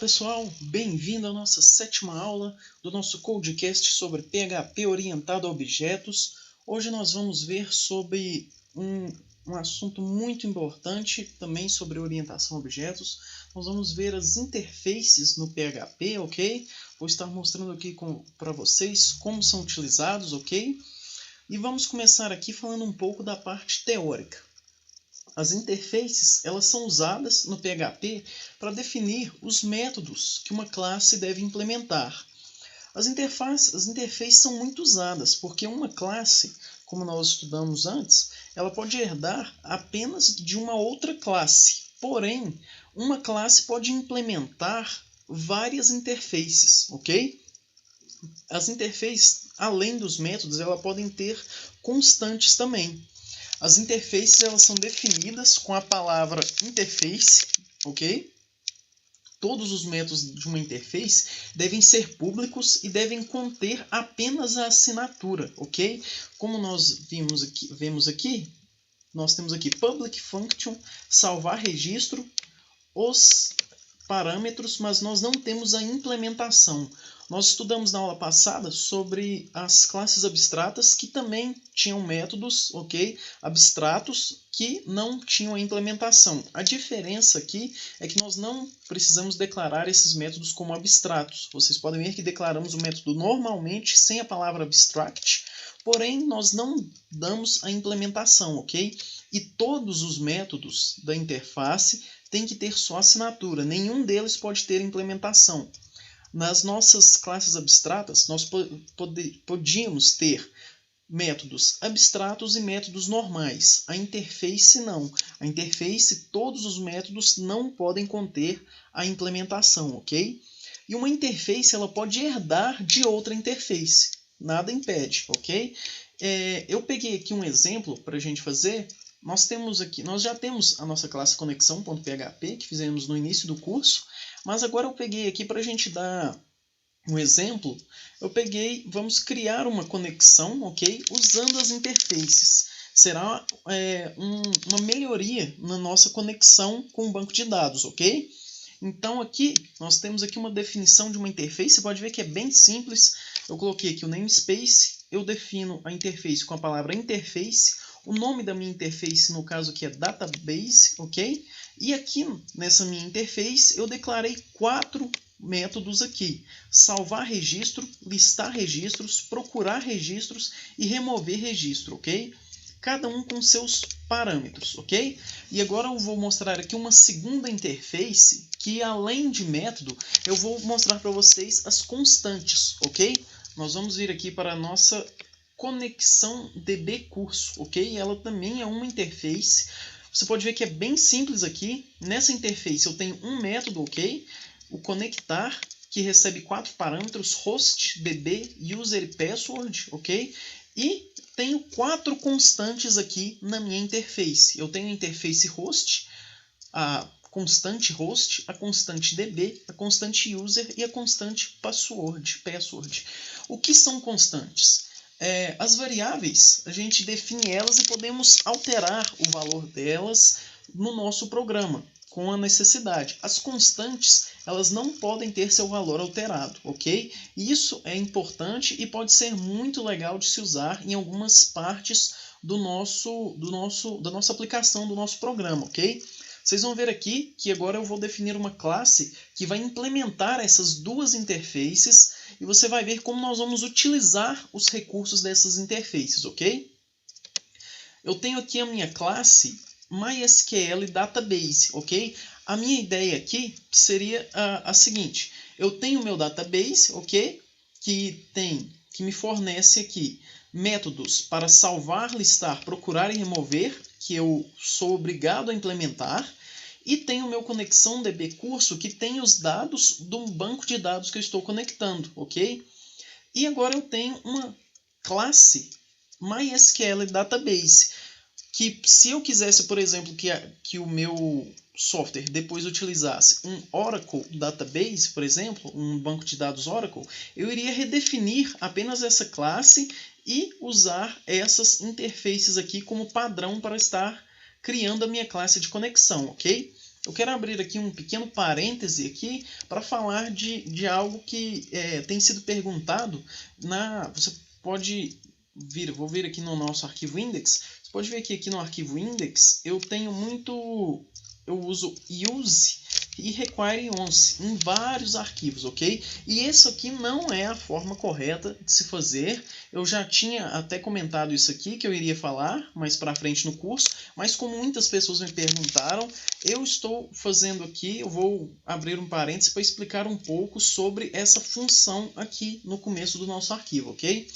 pessoal, bem-vindo à nossa 7ª aula do nosso Codecast sobre PHP orientado a objetos. Hoje nós vamos ver sobre um assunto muito importante também sobre orientação a objetos. Nós vamos ver as interfaces no PHP, ok? Vou estar mostrando aqui para vocês como são utilizados, ok? E vamos começar aqui falando um pouco da parte teórica. As interfaces elas são usadas no PHP para definir os métodos que uma classe deve implementar. As interfaces são muito usadas porque uma classe, como nós estudamos antes, ela pode herdar apenas de uma outra classe. Porém, uma classe pode implementar várias interfaces, ok? As interfaces, além dos métodos, elas podem ter constantes também. As interfaces elas são definidas com a palavra interface, ok? Todos os métodos de uma interface devem ser públicos e devem conter apenas a assinatura, ok? Como nós vemos aqui, nós temos aqui public function, salvar registro, os parâmetros, mas nós não temos a implementação. Nós estudamos na aula passada sobre as classes abstratas que também tinham métodos, ok, abstratos que não tinham a implementação. A diferença aqui é que nós não precisamos declarar esses métodos como abstratos. Vocês podem ver que declaramos o método normalmente sem a palavra abstract, porém nós não damos a implementação, ok? E todos os métodos da interface têm que ter só assinatura. Nenhum deles pode ter implementação. Nas nossas classes abstratas, nós podíamos ter métodos abstratos e métodos normais. A interface não. A interface, todos os métodos não podem conter a implementação, ok? E uma interface ela pode herdar de outra interface. Nada impede, ok? Eu peguei aqui um exemplo para a gente fazer. Nós já temos a nossa classe conexão.php que fizemos no início do curso, mas agora eu peguei aqui para a gente dar um exemplo. Vamos criar uma conexão, ok? Usando as interfaces. Será uma melhoria na nossa conexão com o banco de dados, ok? Então aqui nós temos aqui uma definição de uma interface. Você pode ver que é bem simples. Eu coloquei aqui o namespace, eu defino a interface com a palavra interface. O nome da minha interface, no caso aqui, é database, ok? E aqui, nessa minha interface, eu declarei 4 métodos aqui. Salvar registro, listar registros, procurar registros e remover registro, ok? Cada um com seus parâmetros, ok? E agora eu vou mostrar aqui uma segunda interface, que além de método, eu vou mostrar para vocês as constantes, ok? Nós vamos vir aqui para a nossa conexão DB curso, ok? Ela também é uma interface. Você pode ver que é bem simples aqui. Nessa interface eu tenho um método, ok? O conectar, que recebe 4 parâmetros, host, DB, user e password, ok? E tenho 4 constantes aqui na minha interface. Eu tenho a interface host, a constante host, a constante DB, a constante user e a constante password. O que são constantes? As variáveis, a gente define elas e podemos alterar o valor delas no nosso programa, com a necessidade. As constantes, elas não podem ter seu valor alterado, ok? Isso é importante e pode ser muito legal de se usar em algumas partes da nossa aplicação, do nosso programa, ok? Vocês vão ver aqui que agora eu vou definir uma classe que vai implementar essas duas interfaces e você vai ver como nós vamos utilizar os recursos dessas interfaces, ok? Eu tenho aqui a minha classe MySQL Database, ok? A minha ideia aqui seria a seguinte. Eu tenho o meu database, ok? Que me fornece aqui métodos para salvar, listar, procurar e remover, que eu sou obrigado a implementar. E tenho o meu conexão DB curso, que tem os dados do banco de dados que eu estou conectando, ok? E agora eu tenho uma classe MySQL Database, que se eu quisesse, por exemplo, que o meu software depois utilizasse um Oracle Database, por exemplo, um banco de dados Oracle, eu iria redefinir apenas essa classe e usar essas interfaces aqui como padrão para estar criando a minha classe de conexão, ok? eu quero abrir aqui um pequeno parêntese aqui para falar de algo que tem sido perguntado você pode vir, vou vir aqui no nosso arquivo index, você pode ver que aqui no arquivo index eu uso use e require once em vários arquivos, ok? E isso aqui não é a forma correta de se fazer. Eu já tinha até comentado isso aqui, que eu iria falar mais para frente no curso, mas como muitas pessoas me perguntaram, eu estou fazendo aqui, eu vou abrir um parênteses para explicar um pouco sobre essa função aqui no começo do nosso arquivo, ok?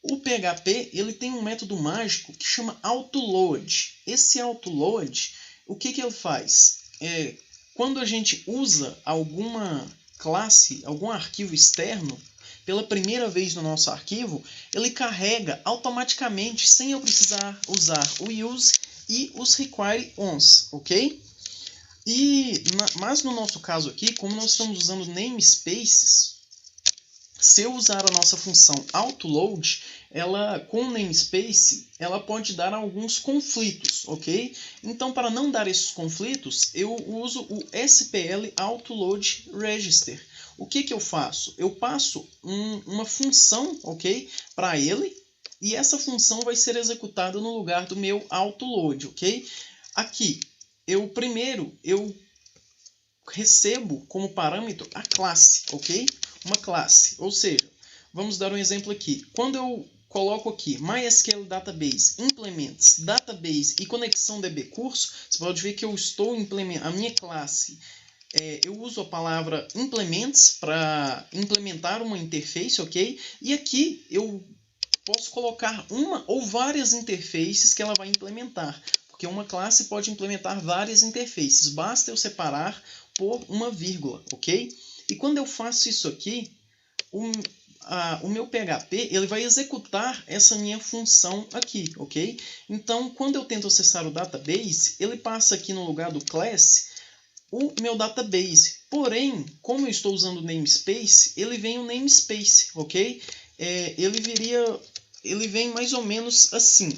O PHP ele tem um método mágico que chama autoload. Esse autoload, o que ele faz? Quando a gente usa alguma classe, algum arquivo externo, pela primeira vez no nosso arquivo, ele carrega automaticamente, sem eu precisar usar o use e os require once, ok? Mas no nosso caso aqui, como nós estamos usando namespaces, se eu usar a nossa função autoload, com o namespace, ela pode dar alguns conflitos, ok? Então, para não dar esses conflitos, eu uso o SPL autoload register. O que eu faço? Eu passo uma função, ok, para ele, e essa função vai ser executada no lugar do meu autoload, ok? Aqui, primeiro eu recebo como parâmetro a classe, ok? Uma classe, ou seja, vamos dar um exemplo aqui. Quando eu coloco aqui MySQL Database, Implements, Database e Conexão DB Curso, você pode ver que eu estou implementando a minha classe. Eu uso a palavra Implements para implementar uma interface, ok? E aqui eu posso colocar uma ou várias interfaces que ela vai implementar, porque uma classe pode implementar várias interfaces, basta eu separar por uma vírgula, ok? E quando eu faço isso aqui, o meu PHP ele vai executar essa minha função aqui, ok? Então, quando eu tento acessar o database, ele passa aqui no lugar do class o meu database. Porém, como eu estou usando o namespace, ele vem o namespace, ok? Ele vem mais ou menos assim.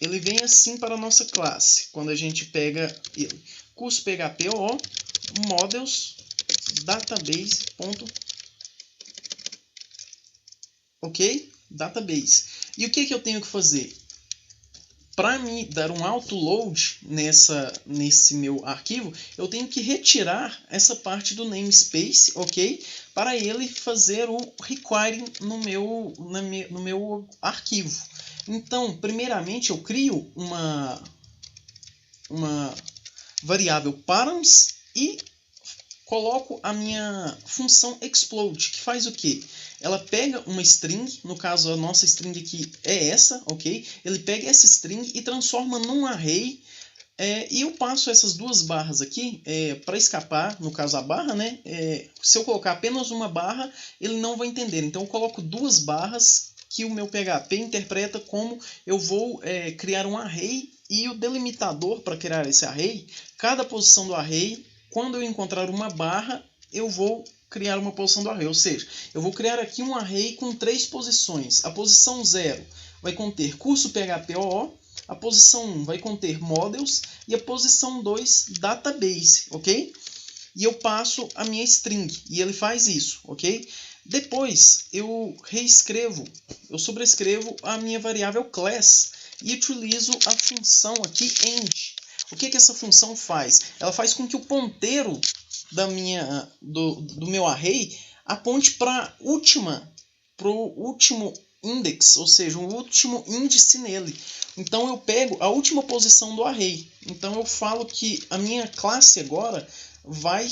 Ele vem assim para a nossa classe, quando a gente pega ele. Curso PHP models database. Ok? Database. E o que eu tenho que fazer? Para me dar um autoload nesse meu arquivo, eu tenho que retirar essa parte do namespace, ok? Para ele fazer o require no meu arquivo. Então, primeiramente, eu crio uma variável params e coloco a minha função explode, que faz o quê? Ela pega uma string, no caso a nossa string aqui é essa, ok? Ele pega essa string e transforma num array, e eu passo essas duas barras aqui para escapar, no caso a barra, né? Se eu colocar apenas uma barra, ele não vai entender. Então eu coloco duas barras que o meu PHP interpreta como eu vou criar um array, e o delimitador para criar esse array, cada posição do array, quando eu encontrar uma barra, eu vou criar uma posição do array. Ou seja, eu vou criar aqui um array com 3 posições. A posição 0 vai conter curso PHP OO, a posição 1 vai conter models e a posição 2 database, ok? E eu passo a minha string e ele faz isso, ok? Depois eu sobrescrevo a minha variável class e utilizo a função aqui end. O que essa função faz? Ela faz com que o ponteiro do meu array aponte para o último index, ou seja, o último índice nele. Então eu pego a última posição do array. Então eu falo que a minha classe agora vai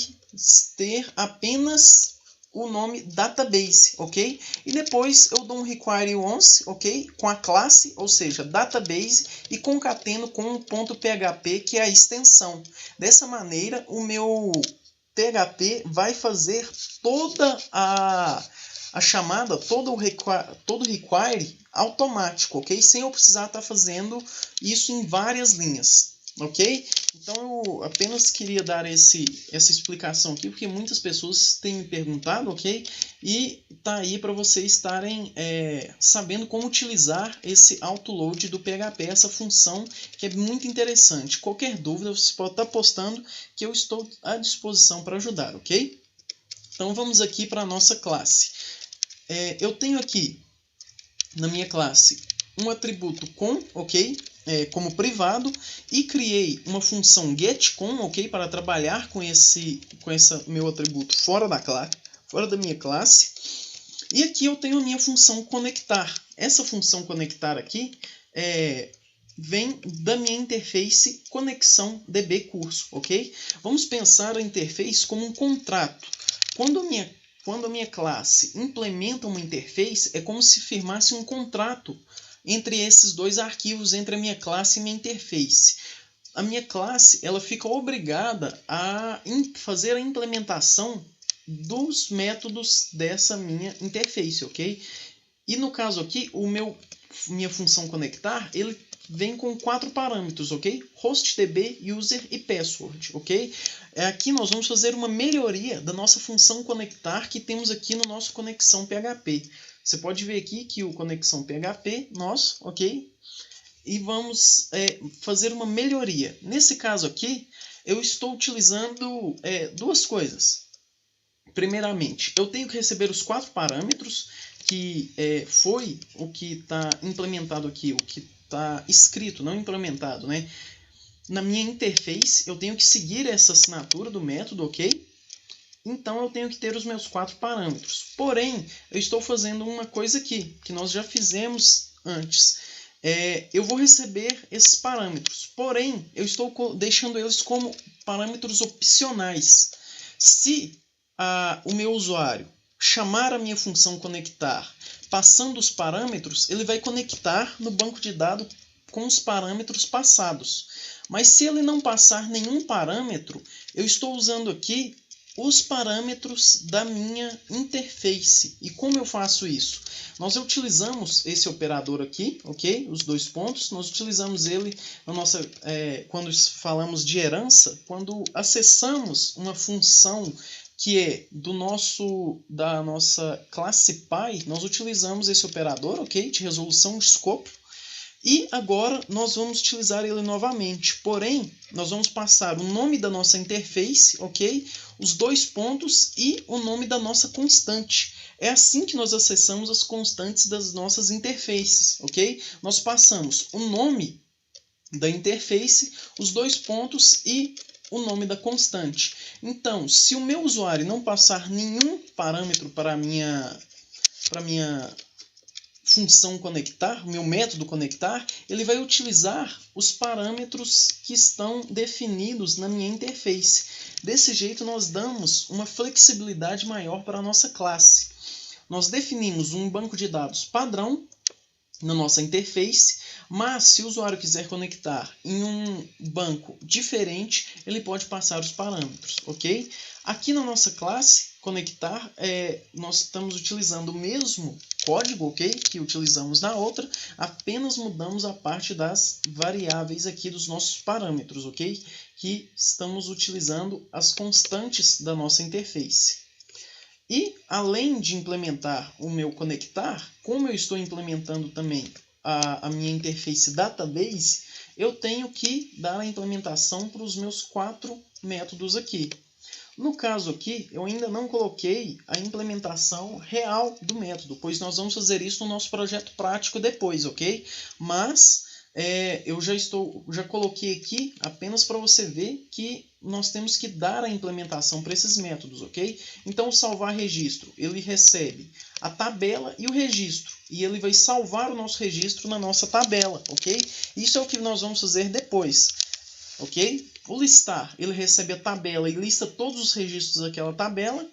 ter apenas o nome database, ok? E depois eu dou um require once, ok? Com a classe, ou seja, database, e concateno com um ponto .php, que é a extensão. Dessa maneira, o meu PHP vai fazer toda a chamada, todo o require automático, ok? Sem eu precisar estar fazendo isso em várias linhas. ok? Então eu apenas queria dar essa explicação aqui, porque muitas pessoas têm me perguntado, ok? E tá aí para vocês estarem sabendo como utilizar esse autoload do PHP, essa função que é muito interessante. Qualquer dúvida você pode estar postando que eu estou à disposição para ajudar, ok? Então vamos aqui para a nossa classe. Eu tenho aqui na minha classe um atributo com, ok? Como privado, e criei uma função getCon, ok? Para trabalhar com esse meu atributo fora da minha classe. E aqui eu tenho a minha função conectar. Essa função conectar aqui vem da minha interface conexão DB curso, ok? Vamos pensar a interface como um contrato. Quando a minha classe implementa uma interface, é como se firmasse um contrato entre esses dois arquivos, entre a minha classe e minha interface. A minha classe ela fica obrigada a fazer a implementação dos métodos dessa minha interface, ok? E no caso aqui, minha função conectar, ele vem com 4 parâmetros, ok? HostDB, User e Password, ok? Aqui nós vamos fazer uma melhoria da nossa função conectar que temos aqui no nosso conexão PHP. Você pode ver aqui que o conexão PHP, ok? E vamos fazer uma melhoria. Nesse caso aqui, eu estou utilizando duas coisas. Primeiramente, eu tenho que receber os 4 parâmetros, que foi o que está implementado aqui, o que está escrito, não implementado, né? Na minha interface, eu tenho que seguir essa assinatura do método, ok? Então, eu tenho que ter os meus 4 parâmetros. Porém, eu estou fazendo uma coisa aqui, que nós já fizemos antes. Eu vou receber esses parâmetros, porém, eu estou deixando eles como parâmetros opcionais. Se o meu usuário chamar a minha função conectar passando os parâmetros, ele vai conectar no banco de dados com os parâmetros passados. Mas se ele não passar nenhum parâmetro, eu estou usando aqui os parâmetros da minha interface. E como eu faço isso? Nós utilizamos esse operador aqui, ok? Os 2 pontos. Nós utilizamos ele quando falamos de herança, quando acessamos uma função que é da nossa classe pai, nós utilizamos esse operador, ok? De resolução de escopo. E agora nós vamos utilizar ele novamente, porém, nós vamos passar o nome da nossa interface, ok? Os 2 pontos e o nome da nossa constante. É assim que nós acessamos as constantes das nossas interfaces, ok? Nós passamos o nome da interface, os 2 pontos e o nome da constante. Então, se o meu usuário não passar nenhum parâmetro para a minha função conectar, meu método conectar, ele vai utilizar os parâmetros que estão definidos na minha interface. Desse jeito, nós damos uma flexibilidade maior para a nossa classe. Nós definimos um banco de dados padrão na nossa interface, mas se o usuário quiser conectar em um banco diferente, ele pode passar os parâmetros, ok? Aqui na nossa classe conectar, nós estamos utilizando o mesmo código, ok? Que utilizamos na outra, apenas mudamos a parte das variáveis aqui dos nossos parâmetros, ok? Que estamos utilizando as constantes da nossa interface. E, além de implementar o meu conectar, como eu estou implementando também a minha interface database, eu tenho que dar a implementação para os meus 4 métodos aqui. No caso aqui, eu ainda não coloquei a implementação real do método, pois nós vamos fazer isso no nosso projeto prático depois, ok? Mas eu já coloquei aqui apenas para você ver que nós temos que dar a implementação para esses métodos, ok? Então, o salvar registro, ele recebe a tabela e o registro, e ele vai salvar o nosso registro na nossa tabela, ok? Isso é o que nós vamos fazer depois, ok? O listar, ele recebe a tabela e lista todos os registros daquela tabela.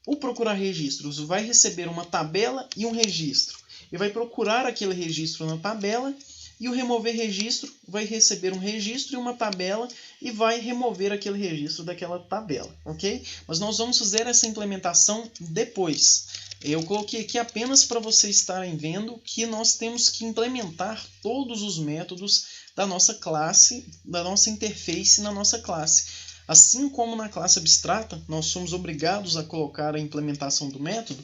O procurar registros vai receber uma tabela e um registro. Ele vai procurar aquele registro na tabela E o remover registro vai receber um registro e uma tabela e vai remover aquele registro daquela tabela, ok? Mas nós vamos fazer essa implementação depois. Eu coloquei aqui apenas para vocês estarem vendo que nós temos que implementar todos os métodos da nossa classe, da nossa interface na nossa classe. Assim como na classe abstrata, nós somos obrigados a colocar a implementação do método,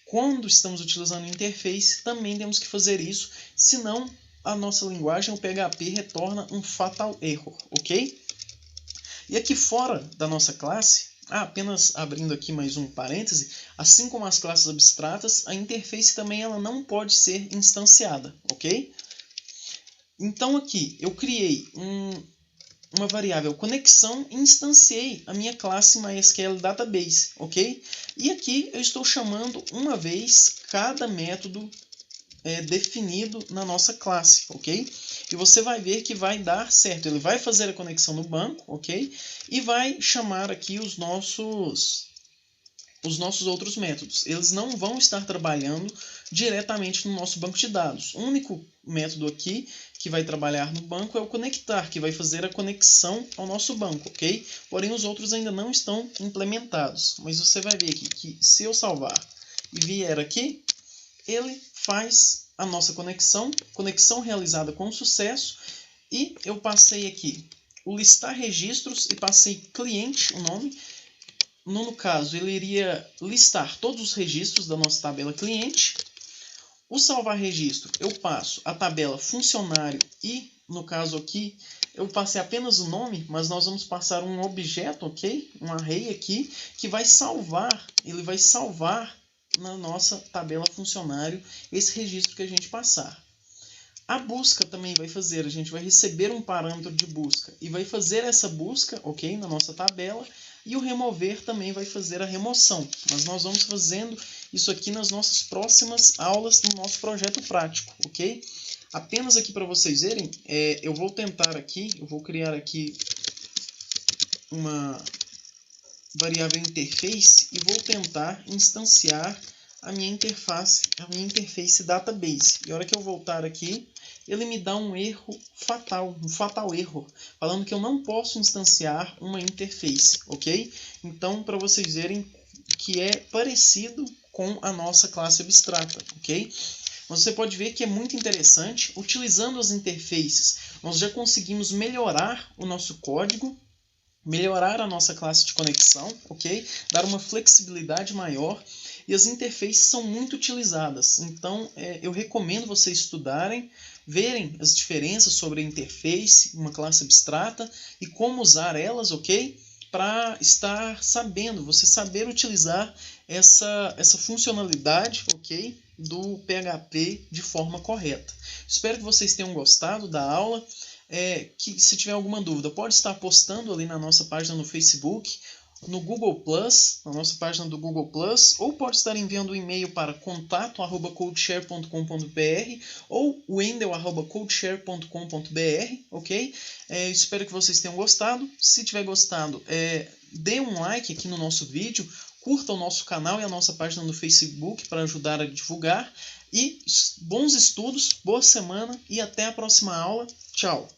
quando estamos utilizando a interface, também temos que fazer isso, senão a nossa linguagem, o PHP, retorna um fatal error, ok? E aqui fora da nossa classe, apenas abrindo aqui mais um parêntese, assim como as classes abstratas, a interface também ela não pode ser instanciada, ok? Então aqui eu criei uma variável conexão e instanciei a minha classe MySQL Database, ok? E aqui eu estou chamando uma vez cada método definido na nossa classe, ok? E você vai ver que vai dar certo. Ele vai fazer a conexão no banco, ok? E vai chamar aqui os nossos outros métodos. Eles não vão estar trabalhando diretamente no nosso banco de dados. O único método aqui que vai trabalhar no banco é o conectar, que vai fazer a conexão ao nosso banco, ok? Porém, os outros ainda não estão implementados. Mas você vai ver aqui que se eu salvar e vier aqui, ele faz a nossa conexão realizada com sucesso, e eu passei aqui o listar registros e passei cliente, o nome. No caso, ele iria listar todos os registros da nossa tabela cliente. O salvar registro, eu passo a tabela funcionário e, no caso aqui, eu passei apenas o nome, mas nós vamos passar um objeto, ok? Um array aqui, que vai salvar, ele vai salvar na nossa tabela funcionário esse registro que a gente passar. A busca também vai fazer, a gente vai receber um parâmetro de busca e vai fazer essa busca, ok, na nossa tabela, e o remover também vai fazer a remoção. Mas nós vamos fazendo isso aqui nas nossas próximas aulas no nosso projeto prático, ok? Apenas aqui para vocês verem, eu vou tentar aqui, eu vou criar aqui uma variável interface e vou tentar instanciar a minha interface database. E a hora que eu voltar aqui, ele me dá um erro fatal, um fatal error, falando que eu não posso instanciar uma interface, ok? Então, para vocês verem que é parecido com a nossa classe abstrata, ok? Mas você pode ver que é muito interessante. Utilizando as interfaces, nós já conseguimos melhorar o nosso código, melhorar a nossa classe de conexão, ok? Dar uma flexibilidade maior. E as interfaces são muito utilizadas. Então, eu recomendo vocês estudarem, verem as diferenças sobre a interface, uma classe abstrata, e como usar elas, ok? Para estar sabendo, você saber utilizar essa funcionalidade, ok? Do PHP de forma correta. Espero que vocês tenham gostado da aula. Que se tiver alguma dúvida, pode estar postando ali na nossa página no Facebook, no Google+, na nossa página do Google+, ou pode estar enviando um e-mail para contato@codeshare.com.br ou wendel@codeshare.com.br, ok? Espero que vocês tenham gostado. Se tiver gostado, dê um like aqui no nosso vídeo, curta o nosso canal e a nossa página no Facebook para ajudar a divulgar. E bons estudos, boa semana e até a próxima aula. Tchau!